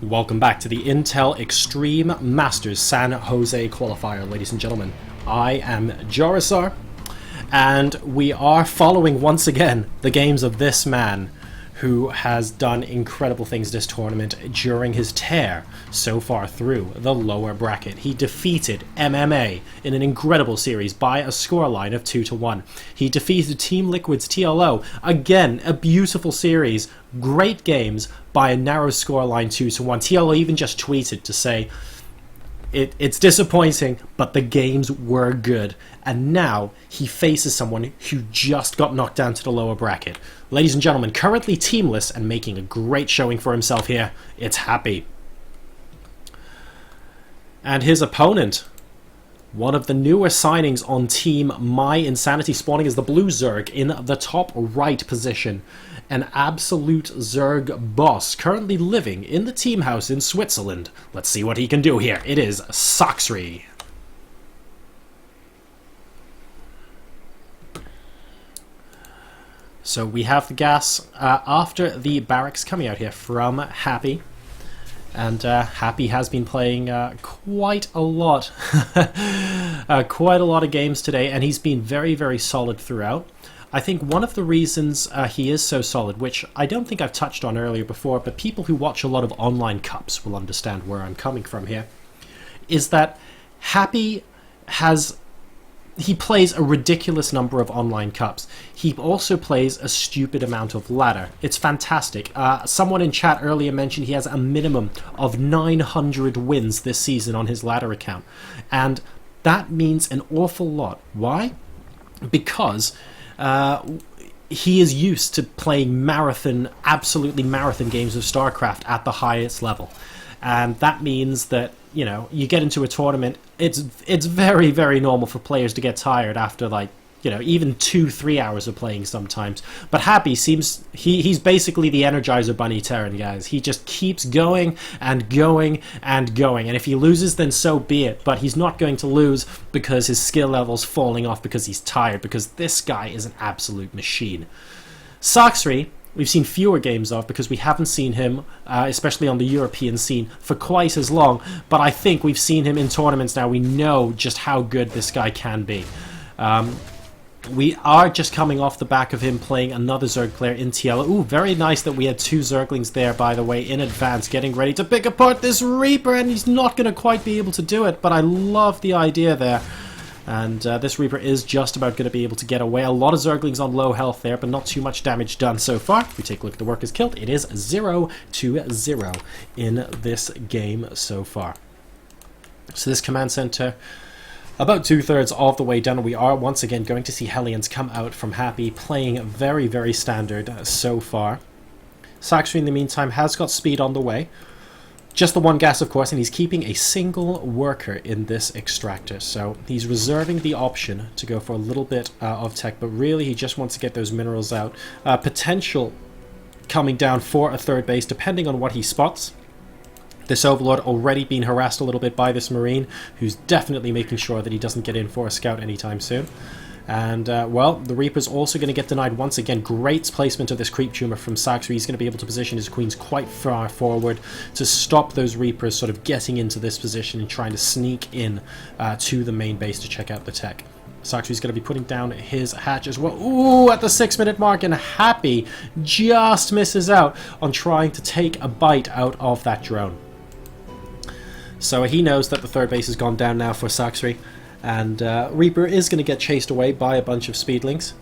Welcome back to the Intel Extreme Masters San Jose Qualifier, ladies and gentlemen. I am JoRoSaR, and we are following once again the games of this man who has done incredible things this tournament during his tear so far through the lower bracket. He defeated MMA in an incredible series by a scoreline of 2-1. He defeated Team Liquid's TLO, again, a beautiful series, great games by a narrow scoreline 2-1. TLO even just tweeted to say, It's disappointing, but the games were good. And now he faces someone who just got knocked down to the lower bracket. Ladies and gentlemen, currently teamless and making a great showing for himself here, it's Happy. And his opponent, one of the newer signings on Team My Insanity, spawning as the blue Zerg in the top right position. An absolute Zerg boss, currently living in the team house in Switzerland. Let's see what he can do here. It is Sacsri. So we have the gas after the barracks coming out here from Happy. And Happy has been playing quite a lot. Quite a lot of games today, and he's been very, very solid throughout. I think one of the reasons he is so solid, which I don't think I've touched on earlier before, but people who watch a lot of online cups will understand where I'm coming from here, is that Happy he plays a ridiculous number of online cups. He also plays a stupid amount of ladder. It's fantastic. Someone in chat earlier mentioned he has a minimum of 900 wins this season on his ladder account. And that means an awful lot. Why? Because he is used to playing absolutely marathon games of StarCraft at the highest level. And that means that, you know, you get into a tournament, it's very, very normal for players to get tired after, like, you know, even 2-3 hours of playing sometimes. But Happy seems, he's basically the Energizer Bunny Terran, guys. He just keeps going and going and going. And if he loses, then so be it. But he's not going to lose because his skill level's falling off because he's tired, because this guy is an absolute machine. Sacsri, we've seen fewer games of because we haven't seen him, especially on the European scene, for quite as long. But I think we've seen him in tournaments now. We know just how good this guy can be. We are just coming off the back of him playing another Zerg player in TL. Ooh, very nice that we had two Zerglings there, by the way, in advance, getting ready to pick apart this Reaper, and he's not going to quite be able to do it, but I love the idea there. And this Reaper is just about going to be able to get away. A lot of Zerglings on low health there, but not too much damage done so far. If we take a look at the workers killed, it is 0-0 in this game so far. So this command center, about 2/3 of the way done. We are once again going to see Hellions come out from Happy, playing very, very standard so far. Sacsri, in the meantime, has got speed on the way. Just the one gas, of course, and he's keeping a single worker in this extractor. So he's reserving the option to go for a little bit of tech, but really he just wants to get those minerals out. Potential coming down for a third base, depending on what he spots. This Overlord already being harassed a little bit by this Marine, who's definitely making sure that he doesn't get in for a scout anytime soon. And, well, the Reaper's also going to get denied once again. Great placement of this Creep Tumor from Sacsri. He's going to be able to position his Queens quite far forward to stop those Reapers sort of getting into this position and trying to sneak in to the main base to check out the tech. Sacsri's going to be putting down his hatch as well. Ooh, at the 6-minute mark, and Happy just misses out on trying to take a bite out of that drone. So he knows that the third base has gone down now for Sacsri. And Reaper is going to get chased away by a bunch of Speedlings.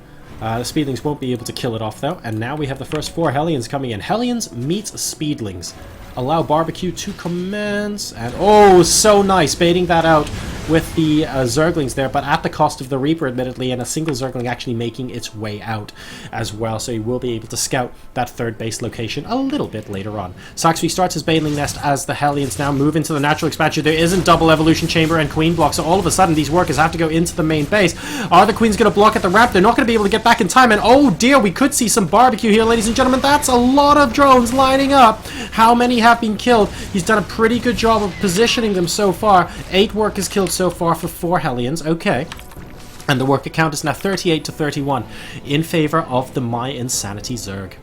The Speedlings won't be able to kill it off, though. And now we have the first 4 Hellions coming in. Hellions meets Speedlings. Allow Barbecue to commence. And, oh, so nice, baiting that out with the Zerglings there, but at the cost of the Reaper, admittedly, and a single Zergling actually making its way out as well, so he will be able to scout that third base location a little bit later on. Sacsri starts his Baneling Nest as the Hellions now move into the natural expansion. There isn't double evolution chamber and queen block, so all of a sudden these workers have to go into the main base. Are the queens going to block at the ramp? They're not going to be able to get back in time, and oh dear, we could see some barbecue here, ladies and gentlemen. That's a lot of drones lining up. How many have been killed? He's done a pretty good job of positioning them so far. 8 workers killed so far for 4 Hellions. Okay. And the worker count is now 38-31 in favor of the My Insanity Zerg.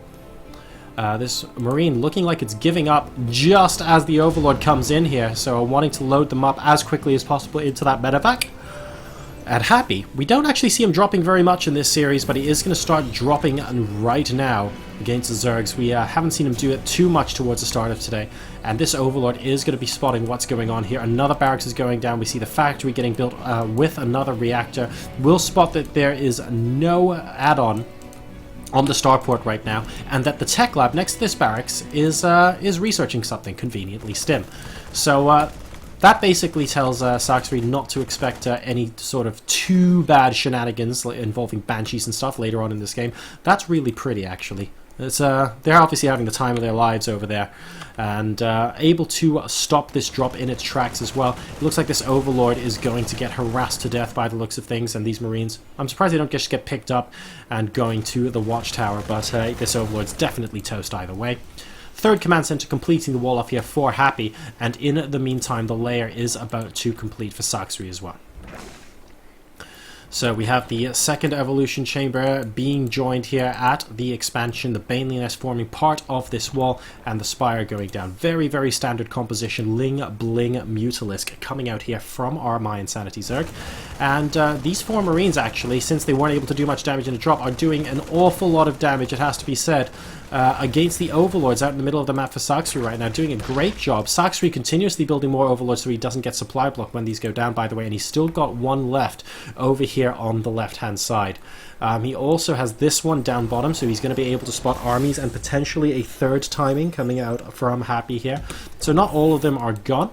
This Marine looking like it's giving up just as the Overlord comes in here, so wanting to load them up as quickly as possible into that medevac. And Happy, we don't actually see him dropping very much in this series, but he is going to start dropping right now against the Zergs. We haven't seen him do it too much towards the start of today, and this Overlord is going to be spotting what's going on here. Another barracks is going down. We see the factory getting built with another reactor. We'll spot that there is no add-on on the starport right now, and that the tech lab next to this barracks is researching something, conveniently STEM. So that basically tells Sacsri not to expect any sort of too bad shenanigans involving banshees and stuff later on in this game. That's really pretty, actually. It's, they're obviously having the time of their lives over there, and able to stop this drop in its tracks as well. It looks like this Overlord is going to get harassed to death by the looks of things, and these Marines, I'm surprised they don't just get picked up and going to the watchtower, but this Overlord's definitely toast either way. Third command center completing the wall off here for Happy, and in the meantime the layer is about to complete for Sacsri as well. So we have the second evolution chamber being joined here at the expansion, the Baneley nest forming part of this wall, and the spire going down. Very, very standard composition, Ling Bling Mutalisk coming out here from our Mayan Sanity Zerg. And these four Marines actually, since they weren't able to do much damage in a drop, are doing an awful lot of damage, it has to be said, against the Overlords out in the middle of the map for Sacsri right now, doing a great job. Sacsri continuously building more Overlords so he doesn't get supply block when these go down, by the way, and he's still got one left over here on the left-hand side. He also has this one down bottom, so he's going to be able to spot armies and potentially a third timing coming out from Happy here. So not all of them are gone.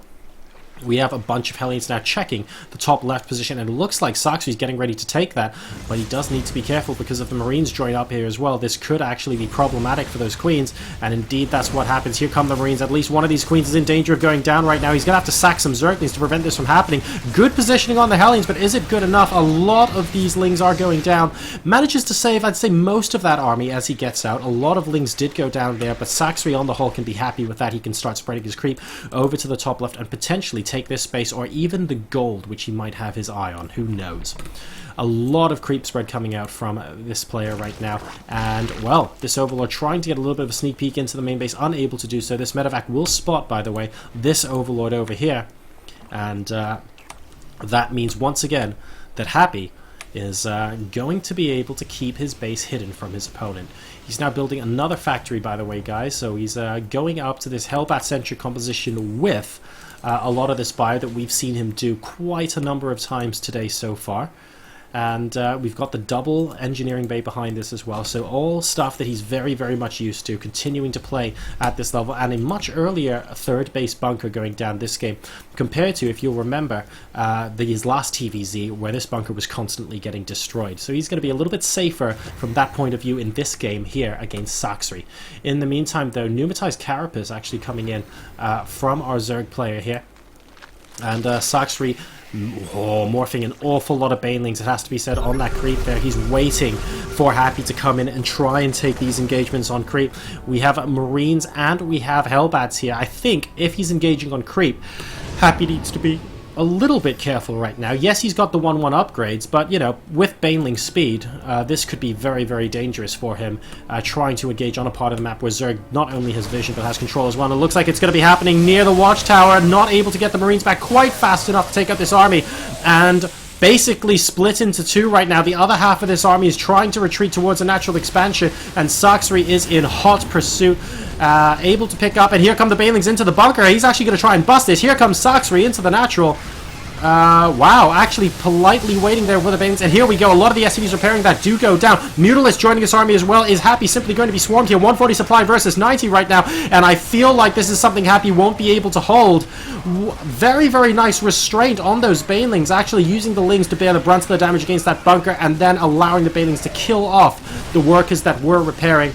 We have a bunch of Hellions now checking the top left position, and it looks like Sacsri's getting ready to take that, but he does need to be careful because if the Marines join up here as well, this could actually be problematic for those Queens, and indeed that's what happens. Here come the Marines. At least one of these Queens is in danger of going down right now. He's going to have to sack some Zerglings to prevent this from happening. Good positioning on the Hellions, but is it good enough? A lot of these Lings are going down. Manages to save, I'd say, most of that army as he gets out. A lot of Lings did go down there, but Sacsri on the whole can be happy with that. He can start spreading his creep over to the top left and potentially take this space, or even the gold, which he might have his eye on. Who knows? A lot of creep spread coming out from this player right now, and well, this Overlord trying to get a little bit of a sneak peek into the main base, unable to do so. This medevac will spot, by the way, this Overlord over here, and that means once again that Happy is going to be able to keep his base hidden from his opponent. He's now building another factory, by the way, guys, so he's going up to this Hellbat-centric composition with a lot of this bio that we've seen him do quite a number of times today so far. And we've got the double engineering bay behind this as well, so all stuff that he's very, very much used to, continuing to play at this level, and a much earlier third base bunker going down this game, compared to, if you'll remember, his last TVZ, where this bunker was constantly getting destroyed. So he's going to be a little bit safer from that point of view in this game here against Sacsri. In the meantime, though, Pneumatized Carapace actually coming in from our Zerg player here, and Sacsri morphing an awful lot of Banelings, it has to be said, on that creep there. He's waiting for Happy to come in and try and take these engagements on creep. We have Marines and we have Hellbats here. I think if he's engaging on creep, Happy needs to be a little bit careful right now. Yes, he's got the 1-1 upgrades, but, you know, with Baneling speed, this could be very, very dangerous for him, trying to engage on a part of the map where Zerg not only has vision, but has control as well. And it looks like it's going to be happening near the watchtower, not able to get the Marines back quite fast enough to take out this army, and basically split into two right now. The other half of this army is trying to retreat towards a natural expansion, and Sacsri is in hot pursuit, able to pick up, and here come the Banelings into the bunker. He's actually going to try and bust this. Here comes Sacsri into the natural. Wow, actually politely waiting there with the Banelings, and here we go. A lot of the SCVs repairing that do go down. Mutalist joining this army as well. Is Happy simply going to be swarmed here? 140 supply versus 90 right now, and I feel like this is something Happy won't be able to hold. Very, very nice restraint on those Banelings, actually using the Lings to bear the brunt of the damage against that bunker, and then allowing the Banelings to kill off the workers that were repairing.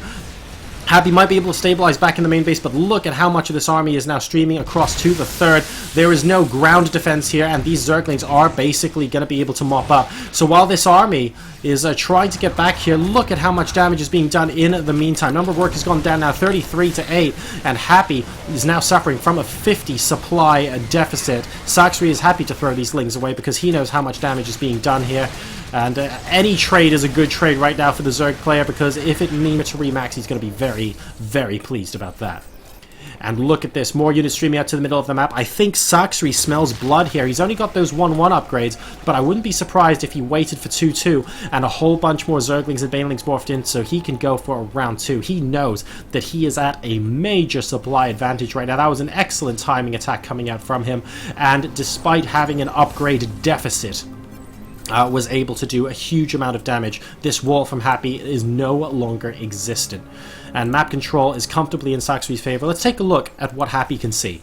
Happy might be able to stabilize back in the main base, but look at how much of this army is now streaming across to the third. There is no ground defense here, and these Zerglings are basically going to be able to mop up. So while this army is trying to get back here, look at how much damage is being done in the meantime. Number of work has gone down now 33 to 8, and Happy is now suffering from a 50 supply deficit. Sacsri is happy to throw these Lings away because he knows how much damage is being done here. And any trade is a good trade right now for the Zerg player, because if it needs to remax, he's going to be very, very, very pleased about that. And look at this, more units streaming out to the middle of the map. I think Sacsri smells blood here. He's only got those 1-1 upgrades, but I wouldn't be surprised if he waited for 2-2 and a whole bunch more Zerglings and Banelings morphed in so he can go for a round 2. He knows that he is at a major supply advantage right now. That was an excellent timing attack coming out from him, and despite having an upgrade deficit, was able to do a huge amount of damage. This wall from Happy is no longer existent. And map control is comfortably in Sacsri's favor. Let's take a look at what Happy can see.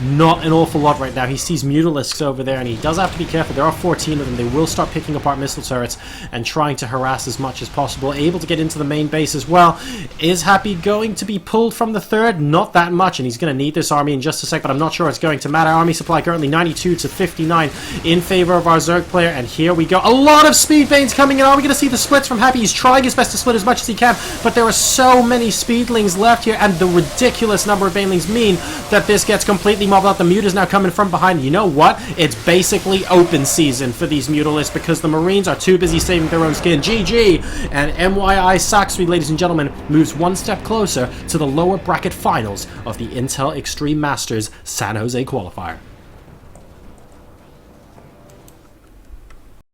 Not an awful lot right now. He sees Mutalisks over there, and he does have to be careful. There are 14 of them. They will start picking apart missile turrets and trying to harass as much as possible. Able to get into the main base as well. Is Happy going to be pulled from the third? Not that much, and he's going to need this army in just a sec, but I'm not sure it's going to matter. Army supply currently 92 to 59 in favor of our Zerg player, and here we go. A lot of speed veins coming in. Are we going to see the splits from Happy? He's trying his best to split as much as he can, but there are so many speedlings left here, and the ridiculous number of banelings mean that this gets completely mobbed out. The Mute is now coming from behind. You know what? It's basically open season for these Mutalisks because the Marines are too busy saving their own skin. GG! And MYI Sacsri, ladies and gentlemen, moves one step closer to the lower bracket finals of the Intel Extreme Masters San Jose Qualifier.